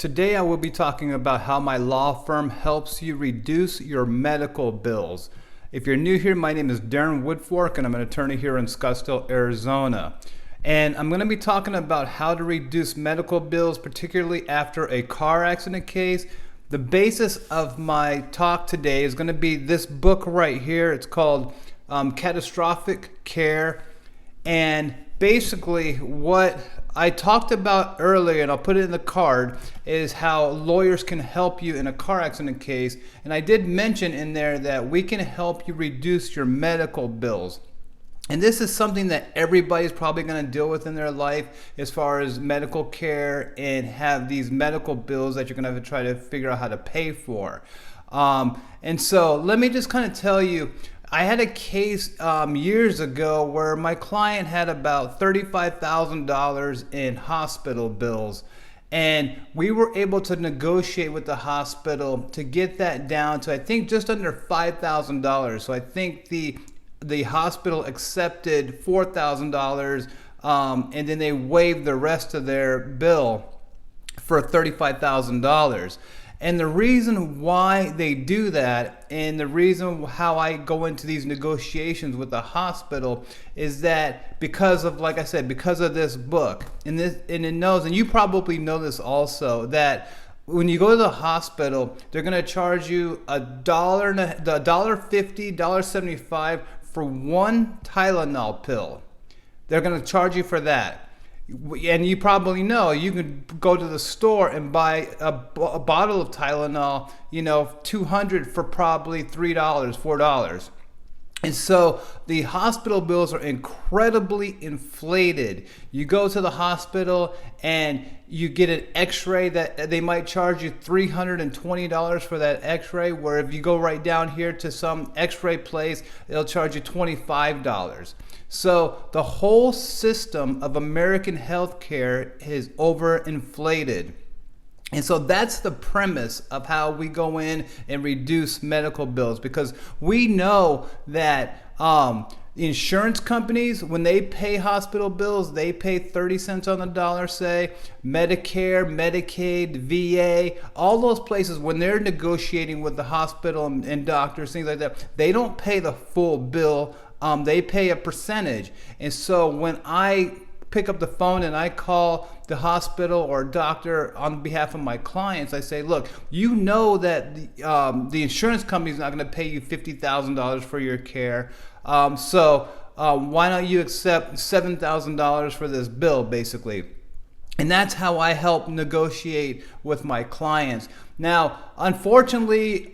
Today I will be talking about how my law firm helps you reduce your medical bills. If you're new here, my name is Darren Woodfork and I'm an attorney here in Scottsdale, Arizona. And I'm going to be talking about how to reduce medical bills, particularly after a car accident case. The basis of my talk today is going to be this book right here. It's called Catastrophic Care. And basically what I talked about earlier, and I'll put it in the card, is how lawyers can help you in a car accident case. And I did mention in there that we can help you reduce your medical bills. And this is something that everybody's probably going to deal with in their life as far as medical care and have these medical bills that you're going to have to try to figure out how to pay for. And so let me just kind of tell you, I had a case years ago where my client had about $35,000 in hospital bills, and we were able to negotiate with the hospital to get that down to, I think, just under $5,000. So I think the hospital accepted $4,000, and then they waived the rest of their bill for $35,000. And the reason why they do that, and the reason how I go into these negotiations with the hospital, is that because of, like I said, because of this book, and it knows, and you probably know this also, that when you go to the hospital, they're going to charge you $1.50, $1.75 for one Tylenol pill. They're going to charge you for that. And you probably know you can go to the store and buy a bottle of Tylenol, 200 for probably $3, $4. And so the hospital bills are incredibly inflated. You go to the hospital and you get an x-ray that they might charge you $320 for that x-ray, where if you go right down here to some x-ray place, they'll charge you $25. So the whole system of American healthcare is overinflated. And so that's the premise of how we go in and reduce medical bills, because we know that the insurance companies, when they pay hospital bills, they pay 30 cents on the dollar, say. Medicare, Medicaid, VA, all those places, when they're negotiating with the hospital and doctors, things like that, they don't pay the full bill. They pay a percentage. And so when I pick up the phone and I call the hospital or doctor on behalf of my clients, I say, look, you know that the insurance company is not going to pay you $50,000 for your care. So why don't you accept $7,000 for this bill, basically? And that's how I help negotiate with my clients. Now, unfortunately,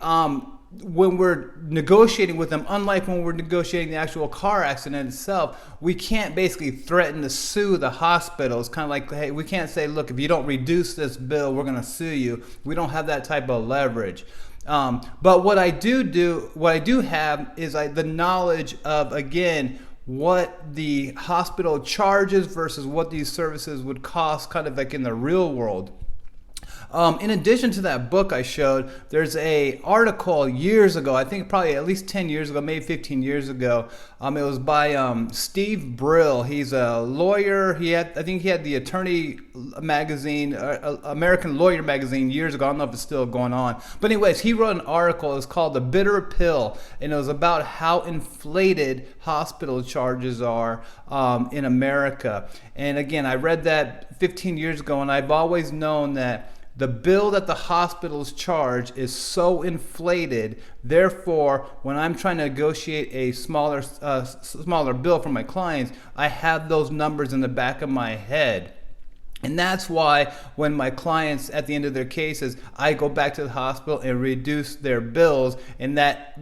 when we're negotiating with them, unlike when we're negotiating the actual car accident itself, we can't basically threaten to sue the hospital. It's kind of like, hey, we can't say, look, if you don't reduce this bill, we're going to sue you. We don't have that type of leverage. But what I do have is the knowledge of, again, what the hospital charges versus what these services would cost, kind of like in the real world. In addition to that book I showed, there's a article years ago, I think probably at least 10 years ago, maybe 15 years ago. It was by Steve Brill. He's a lawyer. I think he had the Attorney magazine, American Lawyer magazine years ago. I don't know if it's still going on. But anyways, he wrote an article. It's called The Bitter Pill, and it was about how inflated hospital charges are in America. And again, I read that 15 years ago, and I've always known that the bill that the hospitals charge is so inflated. Therefore, when I'm trying to negotiate a smaller bill for my clients, I have those numbers in the back of my head. And that's why when my clients, at the end of their cases, I go back to the hospital and reduce their bills, and that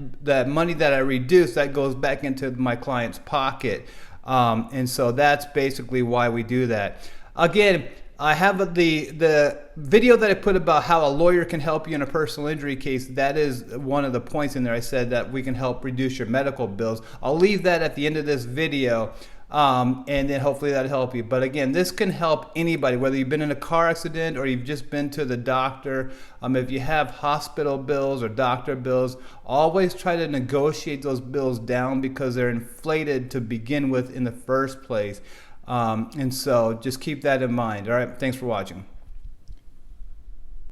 money that I reduce, that goes back into my client's pocket. And so that's basically why we do that. Again, I have the video that I put about how a lawyer can help you in a personal injury case. That is one of the points in there. I said that we can help reduce your medical bills. I'll leave that at the end of this video, and then hopefully that'll help you. But again, this can help anybody, whether you've been in a car accident or you've just been to the doctor. If you have hospital bills or doctor bills, always try to negotiate those bills down, because they're inflated to begin with in the first place. And so just keep that in mind. All right. Thanks for watching.